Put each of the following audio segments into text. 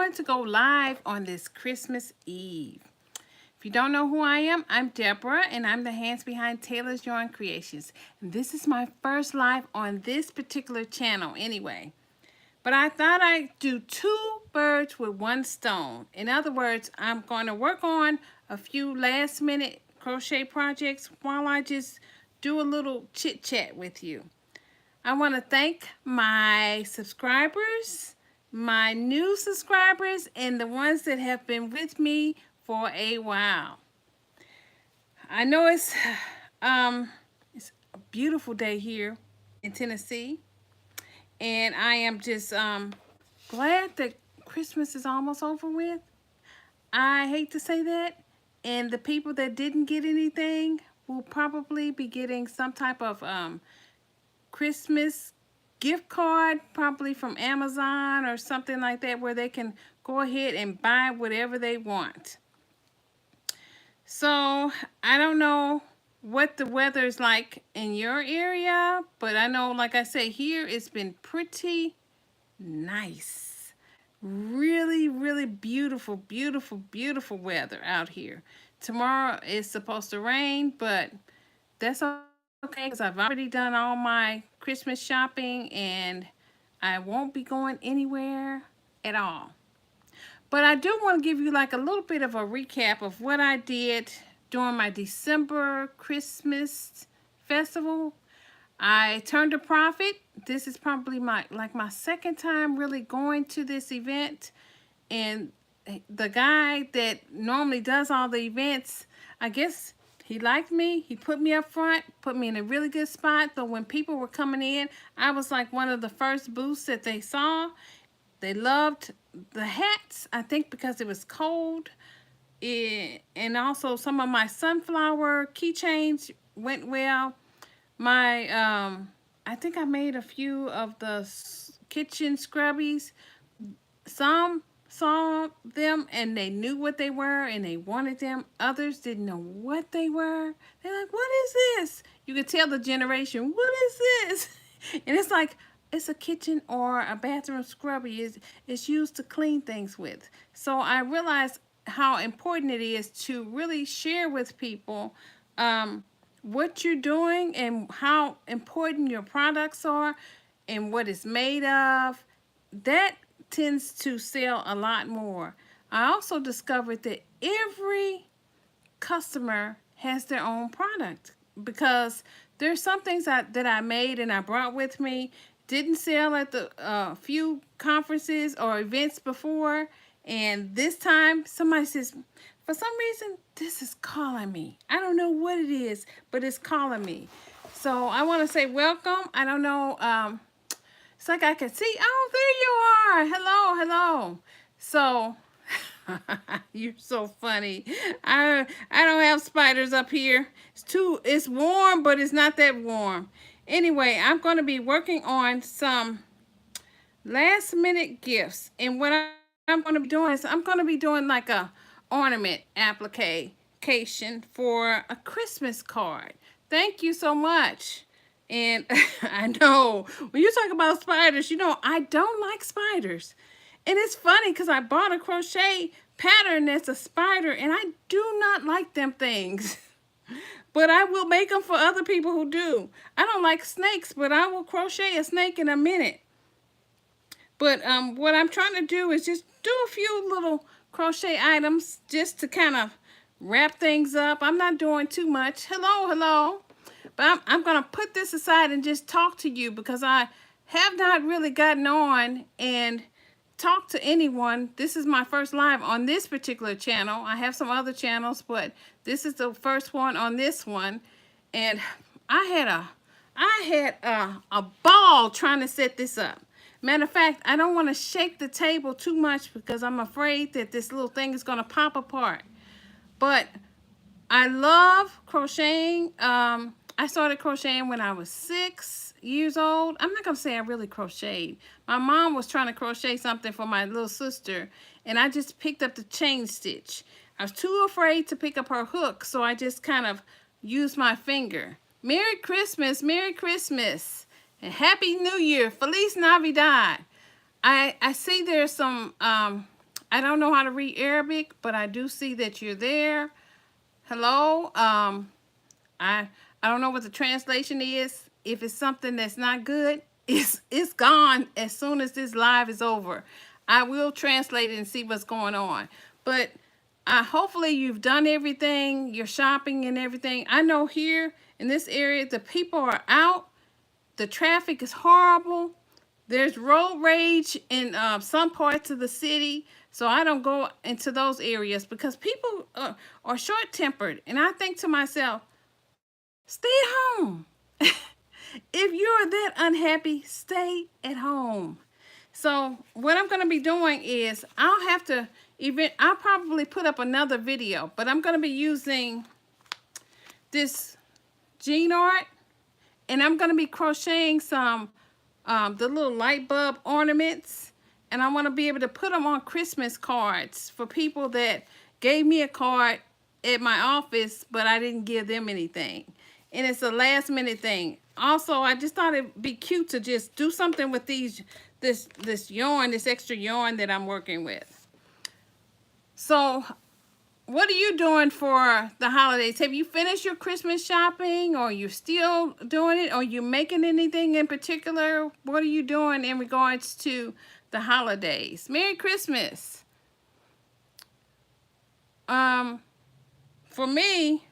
wanted to go live on this Christmas Eve. If you don't know who I am, I'm Deborah, and I'm the hands behind Taylor's Yarn Creations. And this is my first live on this particular channel anyway. But I thought I'd do two birds with one stone. In other words, I'm going to work on a few last minute crochet projects while I just do a little chit chat with you. I want to thank my subscribers, my new subscribers, and the ones that have been with me for a while. I know it's a beautiful day here in Tennessee, and I am just glad that Christmas is almost over with. I hate to say that, and the people that didn't get anything will probably be getting some type of Christmas gift card, probably from Amazon or something like that, where they can go ahead and buy whatever they want. So I don't know what the weather is like in your area, but I know, like I say, here it's been pretty nice. Really, really beautiful, beautiful, beautiful weather out here. Tomorrow is supposed to rain, but that's okay because I've already done all my Christmas shopping and I won't be going anywhere at all. But I do want to give you like a little bit of a recap of what I did during my December Christmas festival. I turned a profit. This is probably my second time really going to this event, and the guy that normally does all the events, I guess he liked me. He put me up front, put me in a really good spot. So when people were coming in, I was like one of the first booths that they saw. They loved the hats, I think because it was cold. And also some of my sunflower keychains went well. My, I think I made a few of the kitchen scrubbies. Some saw them and they knew what they were and they wanted them. Others didn't know what they were. They're like, what is this? You could tell the generation, what is this? And it's like, it's a kitchen or a bathroom scrubby. It's used to clean things with. So I realized how important it is to really share with people what you're doing and how important your products are and what it's made of. That tends to sell a lot more. I also discovered that every customer has their own product, because there's some things that I made and I brought with me, didn't sell at the few conferences or events before, and this time somebody says, for some reason this is calling me. I don't know what it is, but it's calling me. So I want to say welcome. I don't know, it's like I can see, oh, there you are. Hello, hello. So you're so funny. I don't have spiders up here. It's warm, but it's not that warm. Anyway, I'm going to be working on some last minute gifts. And what I'm going to be doing is I'm going to be doing like a ornament application for a Christmas card. Thank you so much. And I know when you talk about spiders, you know, I don't like spiders. And it's funny because I bought a crochet pattern that's a spider and I do not like them things. But I will make them for other people who do. I don't like snakes, but I will crochet a snake in a minute. But what I'm trying to do is just do a few little crochet items just to kind of wrap things up. I'm not doing too much. Hello, hello. But I'm going to put this aside and just talk to you because I have not really gotten on and talked to anyone. This is my first live on this particular channel. I have some other channels, but this is the first one on this one. And I had a ball trying to set this up. Matter of fact, I don't want to shake the table too much because I'm afraid that this little thing is going to pop apart. But I love crocheting. I started crocheting when I was 6 years old. I'm not going to say I really crocheted. My mom was trying to crochet something for my little sister, and I just picked up the chain stitch. I was too afraid to pick up her hook, so I just kind of used my finger. Merry Christmas, Merry Christmas, and Happy New Year, Feliz Navidad. I see there's some I don't know how to read Arabic, but I do see that you're there. Hello. I I don't know what the translation is. If it's something that's not good, it's gone as soon as this live is over. I will translate it and see what's going on. But hopefully you've done everything, your shopping and everything. I know here in this area the people are out. The traffic is horrible. There's road rage in some parts of the city, so I don't go into those areas because people are short-tempered. And I think to myself, stay at home. If you're that unhappy, stay at home. So what I'm going to be doing is I'll probably put up another video, but I'm going to be using this jean art, and I'm going to be crocheting some the little light bulb ornaments, and I want to be able to put them on Christmas cards for people that gave me a card at my office, but I didn't give them anything. And it's a last minute thing. Also, I just thought it'd be cute to just do something with this yarn, this extra yarn that I'm working with. So what are you doing for the holidays? Have you finished your Christmas shopping, or you're still doing it? Or you making anything in particular? What are you doing in regards to the holidays? Merry Christmas. For me,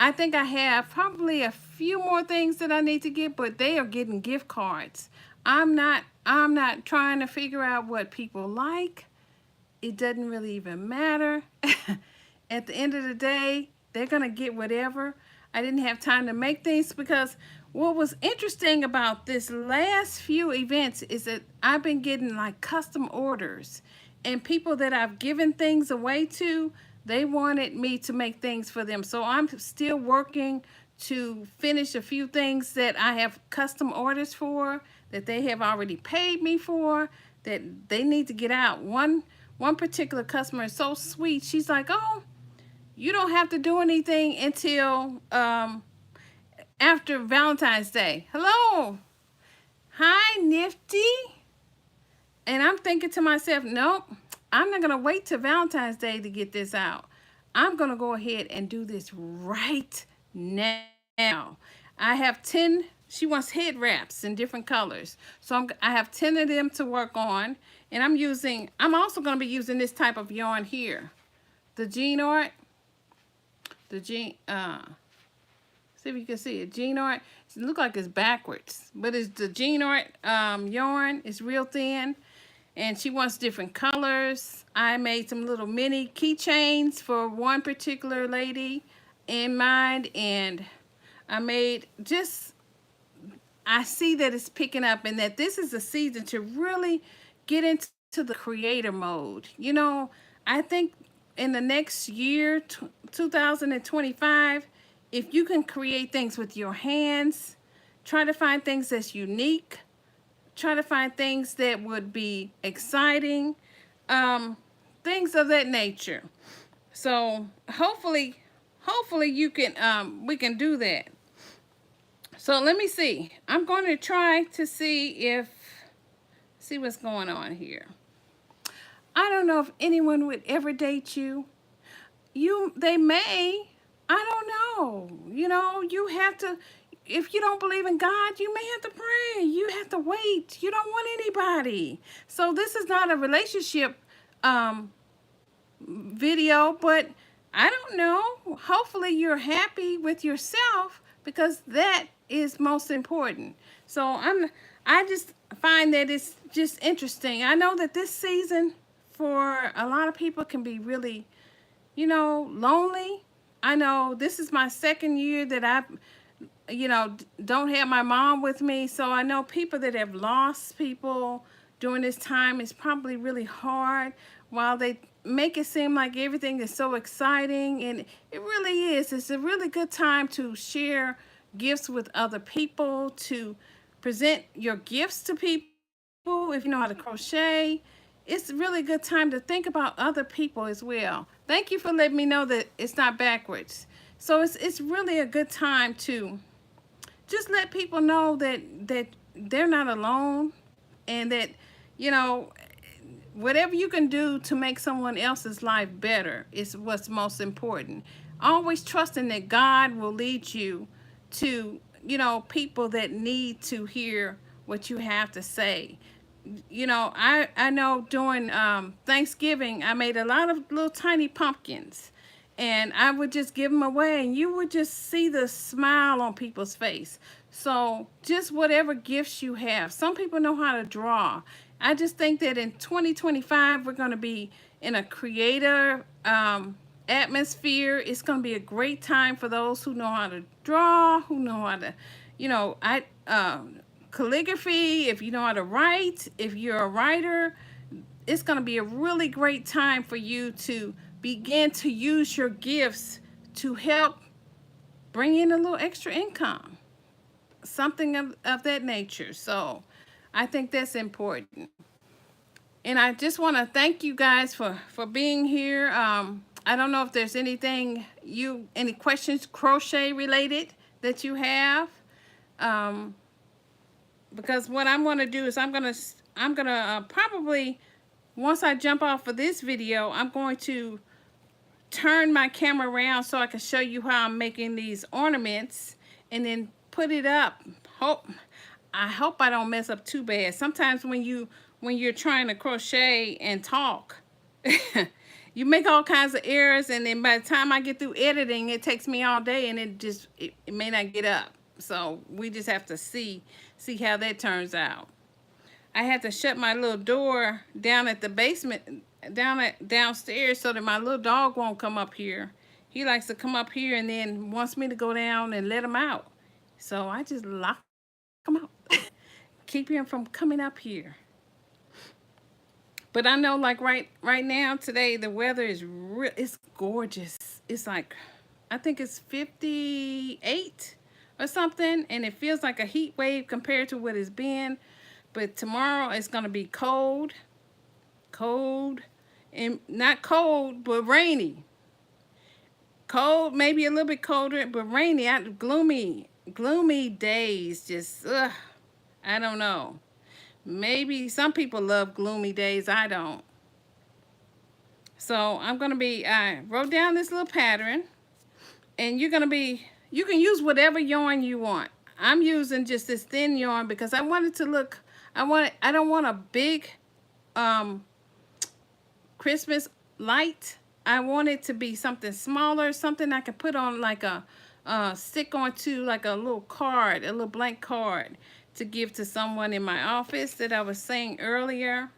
I think I have probably a few more things that I need to get, but they are getting gift cards. I'm not trying to figure out what people like. It doesn't really even matter. At the end of the day, they're going to get whatever. I didn't have time to make things because what was interesting about this last few events is that I've been getting like custom orders, and people that I've given things away to, they wanted me to make things for them. So I'm still working to finish a few things that I have custom orders for, that they have already paid me for, that they need to get out. One particular customer is so sweet. She's like, oh, you don't have to do anything until after Valentine's Day. Hello. Hi, Nifty. And I'm thinking to myself, nope, I'm not going to wait till Valentine's Day to get this out. I'm going to go ahead and do this right now. I have 10, she wants head wraps in different colors. So I have 10 of them to work on. And I'm also going to be using this type of yarn here. The jean art. See if you can see it. Jean art. It looks like it's backwards, but it's the jean art yarn. It's real thin, and she wants different colors. I made some little mini keychains for one particular lady in mind, and I see that it's picking up, and that this is a season to really get into the creator mode. You know, I think in the next year, 2025, if you can create things with your hands, try to find things that's unique, try to find things that would be exciting, things of that nature. So hopefully you can we can do that. So let me see. I'm going to try to see what's going on here. I don't know if anyone would ever date you. They may. I don't know. You know, you have to, if you don't believe in God, you may have to pray. You have to wait. You don't want anybody. So this is not a relationship video, but I don't know. Hopefully you're happy with yourself, because that is most important. So I just find that it's just interesting. I know that this season for a lot of people can be really, you know, lonely. I know this is my second year that I, you know, don't have my mom with me. So I know people that have lost people during this time is probably really hard, while they make it seem like everything is so exciting, and it really is. It's a really good time to share gifts with other people, to present your gifts to people. If you know how to crochet, it's a really good time to think about other people as well. Thank you for letting me know that it's not backwards. So it's really a good time to just let people know that they're not alone, and that, you know, whatever you can do to make someone else's life better is what's most important. Always trusting that God will lead you to, people that need to hear what you have to say. I know during Thanksgiving, I made a lot of little tiny pumpkins, and I would just give them away, and you would just see the smile on people's face. So, just whatever gifts you have. Some people know how to draw. I just think that in 2025, we're going to be in a creative atmosphere. It's going to be a great time for those who know how to draw, who know how to, I calligraphy, if you know how to write, if you're a writer, it's going to be a really great time for you to begin to use your gifts to help bring in a little extra income, something of that nature. So I think that's important. And I just want to thank you guys for being here. I don't know if there's any questions crochet related that you have. Um, because what I'm going to do is I'm gonna probably, once I jump off of this video, I'm going to turn my camera around so I can show you how I'm making these ornaments and then put it up. I hope I don't mess up too bad. Sometimes when you're trying to crochet and talk, you make all kinds of errors, and then by the time I get through editing, it takes me all day, and it may not get up. So we just have to see how that turns out. I had to shut my little door down at the basement, downstairs, so that my little dog won't come up here. He likes to come up here and then wants me to go down and let him out. So I just lock him out. Keep him from coming up here. But I know, like right now today, the weather is it's gorgeous. It's like, I think it's 58 or something, and it feels like a heat wave compared to what it's been. But tomorrow it's gonna be cold, and not cold, but rainy. Cold, maybe a little bit colder, but rainy. Gloomy days. Just I don't know. Maybe some people love gloomy days. I don't. So I wrote down this little pattern, and you can use whatever yarn you want. I'm using just this thin yarn because I want it to look, I don't want a big Christmas light. I want it to be something smaller, something I can put on like stick onto like a little card, a little blank card to give to someone in my office that I was saying earlier.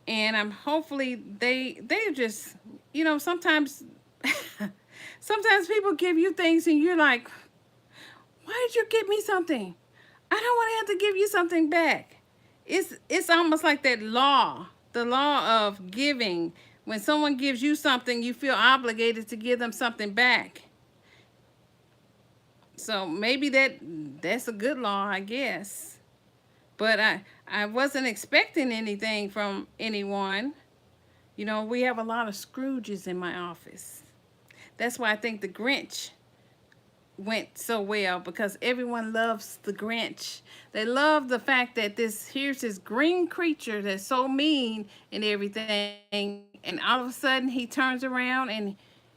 And I'm hopefully they just, sometimes sometimes people give you things and you're like, why did you give me something? I don't want to have to give you something back. It's almost like that law, the law of giving. When someone gives you something, you feel obligated to give them something back. So maybe that's a good law, I guess. But I wasn't expecting anything from anyone. We have a lot of Scrooges in my office. That's why I think the Grinch went so well, because everyone loves the Grinch. They love the fact that here's this green creature that's so mean and everything, and all of a sudden he turns around and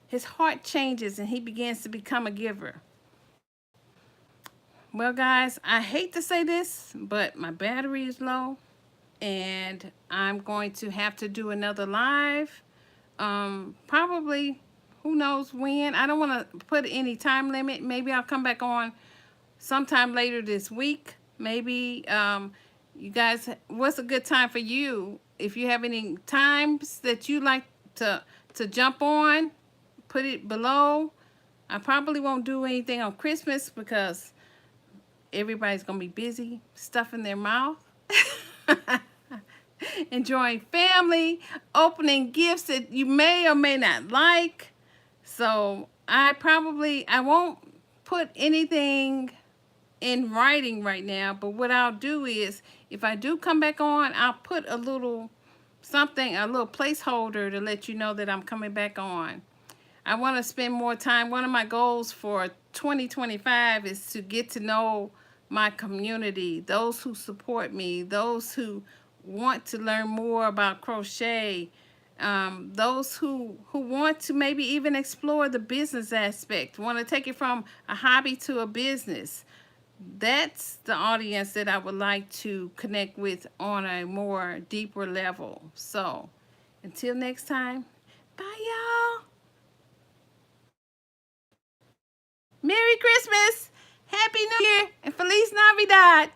his heart changes and he begins to become a giver. Well, guys, I hate to say this, but my battery is low, and I'm going to have to do another live. Probably, who knows when. I don't want to put any time limit. Maybe I'll come back on sometime later this week. Maybe you guys, what's a good time for you? If you have any times that you like to jump on, put it below. I probably won't do anything on Christmas because everybody's gonna be busy stuffing their mouth, enjoying family, opening gifts that you may or may not like. So I won't put anything in writing right now, but what I'll do is, if I do come back on, I'll put a little placeholder to let you know that I'm coming back on. I want to spend more time. One of my goals for 2025 is to get to know my community, those who support me, those who want to learn more about crochet, those who want to maybe even explore the business aspect, want to take it from a hobby to a business. That's the audience that I would like to connect with on a more deeper level. So until next time, bye y'all. Merry Christmas, Happy New Year, and Feliz Navidad.